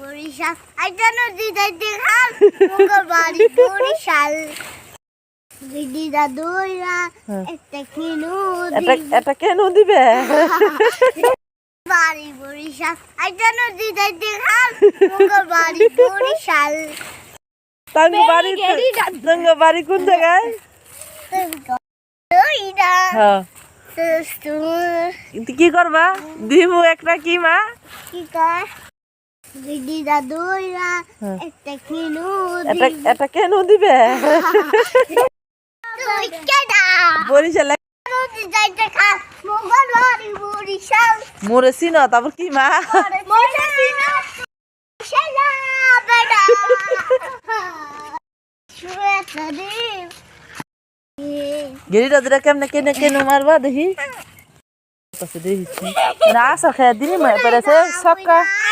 বরিশাল আইটা নদী যাইতে খাল মুগর বাড়ি বরিশাল দিদি দাদুরা একটা কিনু এটা কেন দিবে বাড়ি বরিশাল আইটা নদী যাইতে খাল মুগর বাড়ি বরিশাল তঙ্গ বাড়ি কোন জায়গায় ওইটা হ্যাঁ কি করবা দিমু একটা কি মা কি কর দিদি দাদুরা একটা কিনু এটা কেন দিবে তুই কেডা বরিশাল নদী যাইতে খাল মুগর বাড়ি বরিশাল মোরে চিন তারপর কি মা গেরিটা দিরা কেমনে কেনে কেনে মারবা দেখি দেখি না আসা খেয়ে দিনই পেরেছে সক্কা